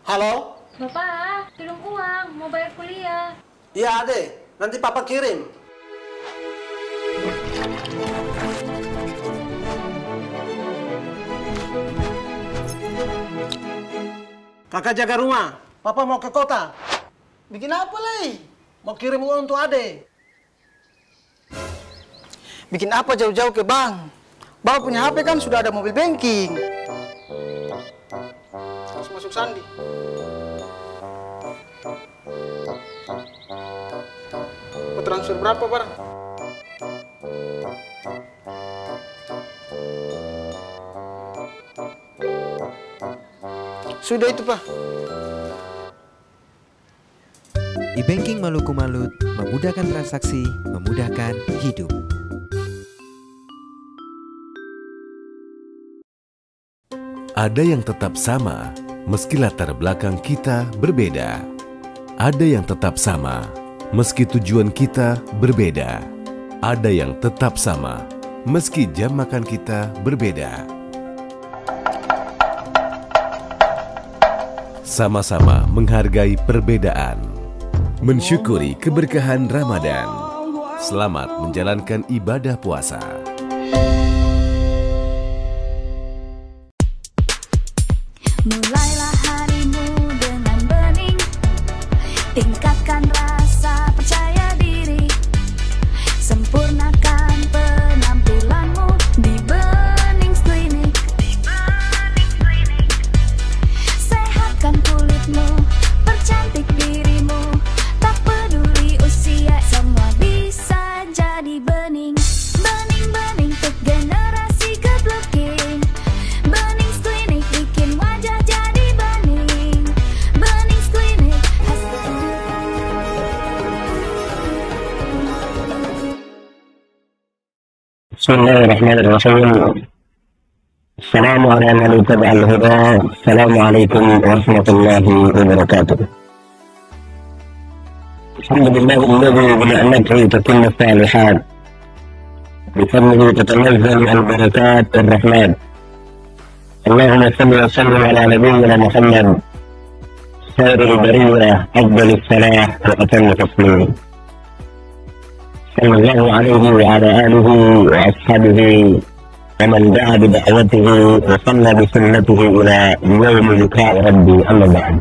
Halo? Bapak, kirim uang, mau bayar kuliah. Iya, Ade. Nanti Papa kirim. Kakak jaga rumah. Papa mau ke kota. Bikin apa, Lei? Mau kirim uang untuk Ade. Bikin apa jauh-jauh ke bank? Bapak punya HP kan sudah ada mobil banking. Harus masuk sandi. Mau transfer berapa, Bang? Sudah itu, Pak. E-banking Maluku Malut memudahkan transaksi, memudahkan hidup. Ada yang tetap sama, meski latar belakang kita berbeda. Ada yang tetap sama, meski tujuan kita berbeda. Ada yang tetap sama, meski jam makan kita berbeda. Sama-sama menghargai perbedaan, mensyukuri keberkahan Ramadan. Selamat menjalankan ibadah puasa. Mulailah harimu dengan bening, tingkatkan rasa percaya diri, sempurnakan penampilanmu di Benings Klinik. Sehatkan kulitmu, percantik dirimu, tak peduli usia, semua bisa jadi bening. Bening-bening untuk generasi good looking. Benings Klinik bikin wajah jadi bening. Benings Klinik. Bismillahirrahmanirrahim. Assalamualaikum warahmatullahi wabarakatuh. Assalamualaikum warahmatullahi wabarakatuh. Alhamdulillah alladhi bi ni'matihi tatimmu as-salihat. بفضله تتنزل البركات والرحمات. اللهم صل وسلم على نبينا محمد خير البرية أفضل الصلاة وأتم التسليم صلى الله عليه وعلى آله وأصحابه ومن دعا بدعوته وصلى بسنته إلى يوم لقاء ربي. أما بعد،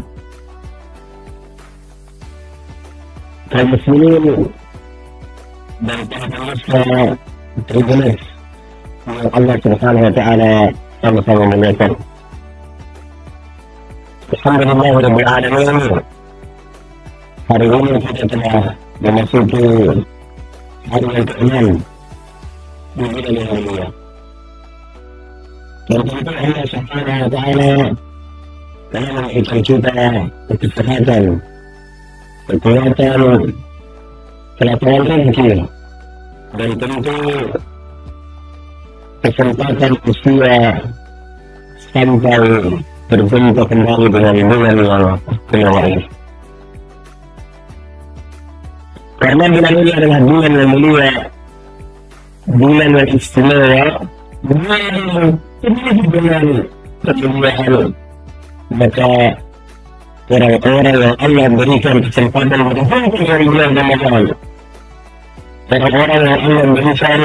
فالمسلمين dan para pemirsa Tribuners yang Allah Subhanahu wa Ta'ala sama-sama memuliakan. Alhamdulillah Rabbil Alamin. Hari ini kita telah memasuki hari yang ke-6 di bulan yang mulia. Dan tentu Allah Subhanahu wa Ta'ala telah memberikan kita kesehatan, kekuatan, kelapangan rezeki, dan tentu kesempatan usia sampai berjumpa kembali dengan bulan yang mulia ini. Karena bulan ini adalah bulan yang mulia, bulan yang istimewa, bulan yang penuh dengan kemuliaan. Maka orang-orang yang Allah berikan kesempatan berkumpul dari bulan Ramadan, orang-orang yang Allah berikan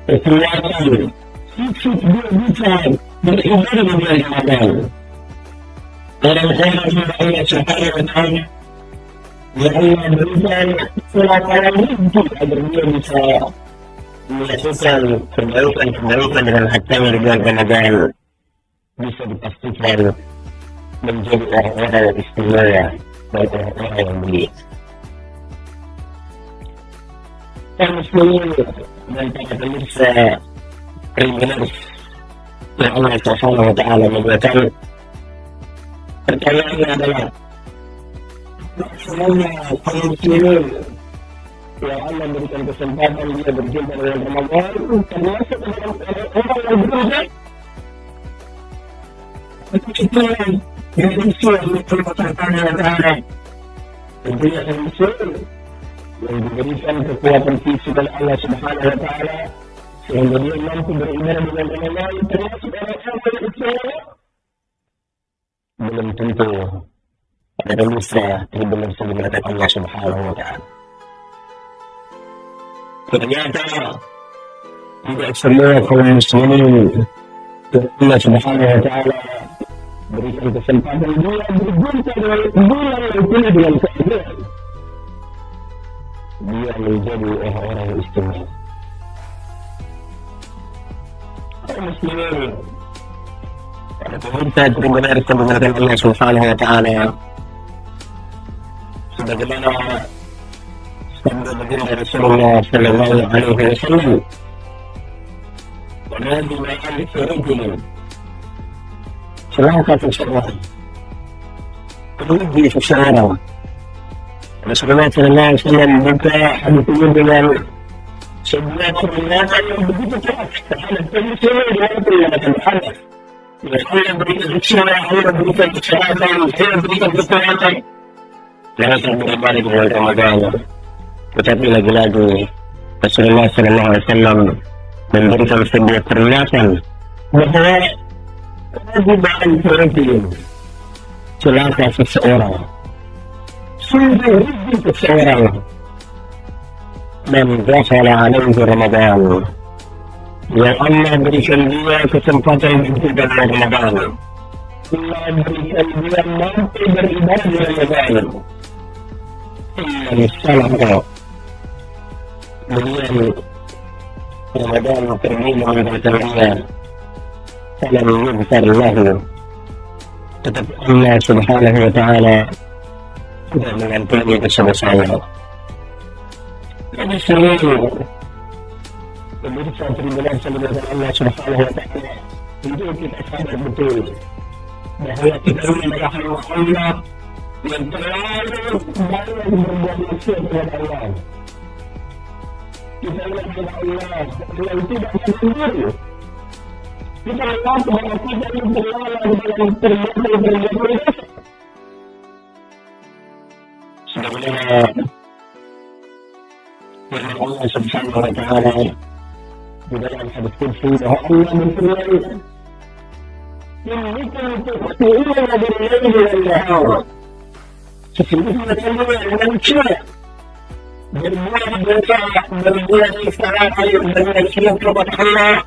kekuatan sukses dia bisa beribadah di bulan Ramadan, orang-orang yang Allah Subhanahu wa Ta'ala yang Allah berikan kelapangan rezeki agar dia bisa melakukan kebaikan-kebaikan dengan hartanya di bulan Ramadan, bisa dipastikan menjadi orang-orang yang istimewa dan orang-orang yang mulia. Kaum muslimin dan para pemirsa Tribuners yang Allah Subhanahu wa Ta'ala membuatkan, pertanyaannya adalah semuanya kaum muslimin yang Allah berikan kesempatan dia berjumpa dengan Ramadan termasuk dalam orang yang berusaha kita yang usia untuk Allah Ta'ala. Tentunya yang muslim yang diberikan kekuatan fisik oleh Allah Subhanahu wa Ta'ala sehingga dia mampu beribadah dengan Ramadan, termasuk orang-orang yang usia belum tentu pada manusia benar-benar sebenarnya Allah Subhanahu wa Ta'ala. Ternyata tidak semua kaum muslimin Allah Subhanahu wa Ta'ala berikan kesempatan dia berjumpa dengan bulan yang penuh dengan keadaan. Dia menjadi orang-orang istimewa. Kaum muslimin pada pemerintah benar-benar mengenal Allah Subhanahu wa Ta'ala sebagaimana sabda baginda Rasulullah sallallahu alaihi wasallam, "Wa nadi ma'al rajulin." Celaka seseorang, merugi seseorang. Rasulullah sallallahu alaihi wasallam buka hadis ini dengan sebuah peringatan yang begitu keras terhadap penyusunan dengan peringatan hadis. Allah berikan hikmah, Allah berikan kesehatan, Allah berikan kekuatan. Jangan sampai kembali ke bulan Ramadan. Tetapi lagi-lagi Rasulullah sallallahu alaihi wasallam memberikan sebuah peringatan bahwa kewajiban berhenti celaka seseorang, sungguh rugi seseorang, dan dakhala alaihi Ramadan. Yang Allah berikan dia kesempatan untuk dalam Ramadan. Allah berikan dia mampu beribadah di Ramadan. Salah kau. Kemudian Ramadan terminum dengan dia. Salam yughfar lahu. Tetapi Allah Subhanahu wa Ta'ala sudah mengampuni dosa-dosanya. Jadi seluruh pemirsa tribunal seluruh Allah Subhanahu wa Ta'ala untuk kita sadar betul bahwa kita adalah hamba Allah yang terlalu banyak berbuat maksiat kepada Allah. Kita adalah Allah yang tidak sendiri. Kita adalah bahwa kita yang terlalu dalam perbuatan dosa. Sebagaimana firman Allah Subhanahu wa Ta'ala di dalam hadis qudsi bahwa Allah berfirman, "Innakum tukhti'una bil-laili wan-nahar." Sesungguhnya kamu manusia berbuat dosa, berbuat kesalahan, berbuat syirik kepada Allah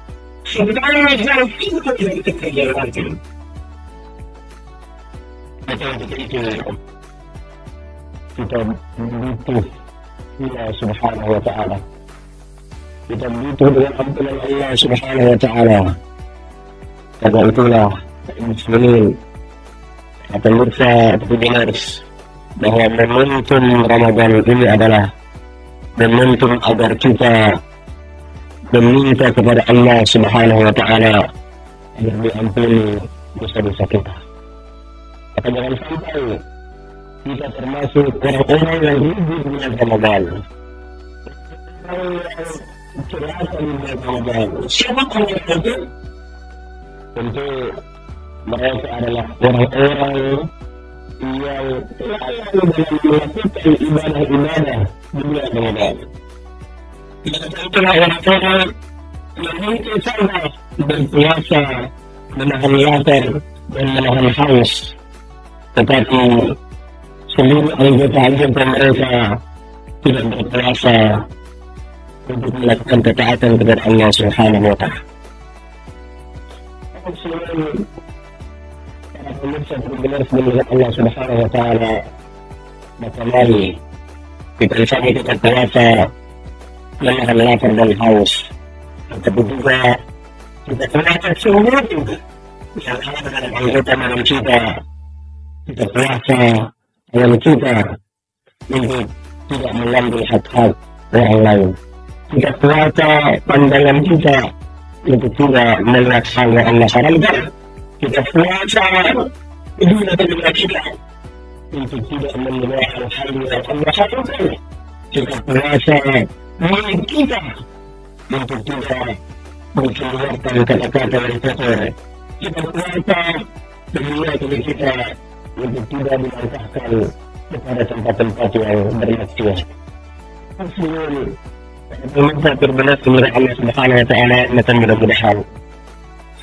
sedang kita tidak kerjakan. Maka itu kita butuh Allah Subhanahu wa Ta'ala. Kita butuh dengan ampunan Allah Subhanahu wa Ta'ala. Karena itulah muslimin atau mursa atau dinaris bahwa momentum Ramadan ini adalah momentum agar kita meminta kepada Allah Subhanahu wa Ta'ala agar diampuni dosa-dosa kita. Maka jangan sampai kita termasuk orang-orang yang rugi di bulan Ramadan. Orang yang celaka di bulan Ramadan. Siapa orang itu? Tentu mereka adalah orang-orang yang selalu dalam melakukan ibadah-ibadah di bulan Ramadan. Itulah orang-orang yang mungkin saja berpuasa, menahan lapar dan menahan haus, tetapi seluruh anggota mereka tidak berpuasa untuk melakukan ketaatan kepada Allah Subhanahu wa Ta'ala. Para pemirsa benar-benar melihat Allah Subhanahu wa Ta'ala, maka mari kita sama kita puasa, menahan lapar dan haus, tetapi juga kita puasa sungguh juga. Misalnya terhadap anggota manusia kita puasa yang kita untuk tidak mengambil hak-hak orang lain. Kita puasa pandangan kita untuk tidak melaksanakan yang Allah haramkan. Kita puasa hidupnya kita untuk tidak mengenaikan hal yang Allah haramkan. Kita puasa mulut kita untuk tidak mengeluarkan kata-kata yang kotor. Kita puasa dunia kita untuk tidak dilangkahkan kepada tempat-tempat yang bermaksiat. Muslimin, pemirsa terbenar kepada Allah Subhanahu wa Ta'ala, dan mudah-mudahan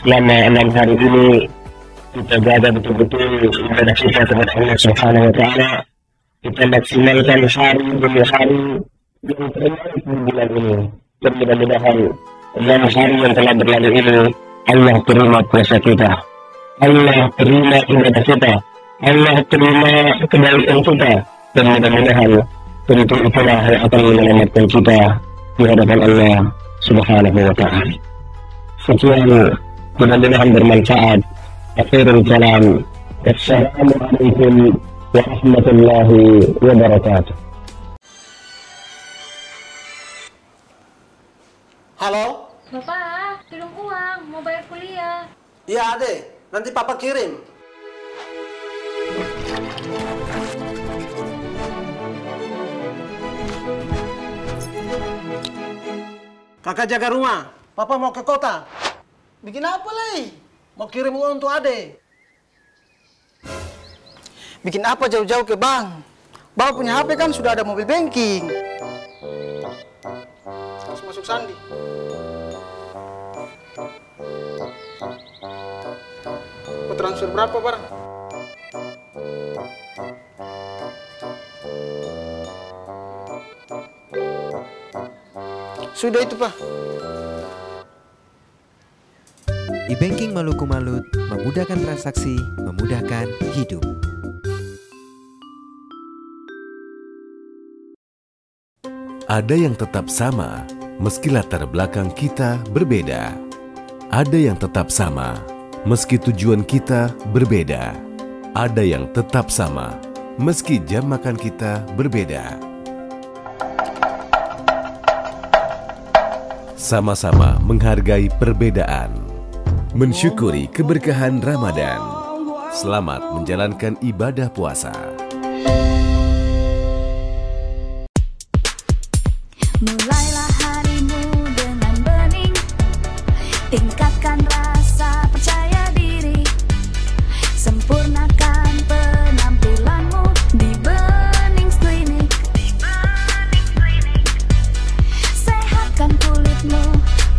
selama 6 hari ini kita jaga betul-betul ibadah kita kepada Allah Subhanahu wa Ta'ala. Kita maksimalkan hari demi hari yang terbaik di bulan ini. Dan mudah-mudahan dalam hari yang telah berlalu ini Allah terima puasa kita, Allah terima ibadah kita, Allah terima kebaikan kita, dan mudah-mudahan tentu itulah yang akan menyelamatkan kita di hadapan Allah Subhanahu wa Ta'ala. Sekian, mudah-mudahan bermanfaat. Akhirul kalam. Assalamualaikum warahmatullahi wabarakatuh. Halo? Bapak, kirim uang, mau bayar kuliah. Iya, Ade. Nanti Papa kirim. Kakak jaga rumah. Papa mau ke kota. Bikin apa, Lei? Mau kirim uang untuk Ade. Bikin apa jauh-jauh ke bank? Bapak punya HP kan sudah ada mobil banking. Harus masuk sandi. Mau transfer berapa, Bar? Sudah itu, Pak. E-banking Maluku Malut memudahkan transaksi, memudahkan hidup. Ada yang tetap sama, meski latar belakang kita berbeda. Ada yang tetap sama, meski tujuan kita berbeda. Ada yang tetap sama, meski jam makan kita berbeda. Sama-sama menghargai perbedaan, mensyukuri keberkahan Ramadan. Selamat menjalankan ibadah puasa. Mulailah harimu dengan bening, tingkatkan rasa percaya diri, sempurnakan penampilanmu di Benings Klinik. Sehatkan kulitmu,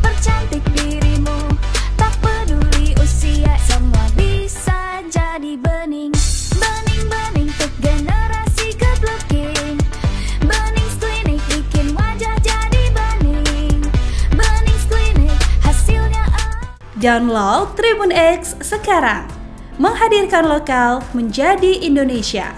percantik dirimu, tak peduli usia, semua bisa jadi bening. Bening-bening untuk generasi good looking. Benings Klinik bikin wajah jadi bening. Benings Klinik hasilnya Download Tribun X sekarang, menghadirkan lokal menjadi Indonesia.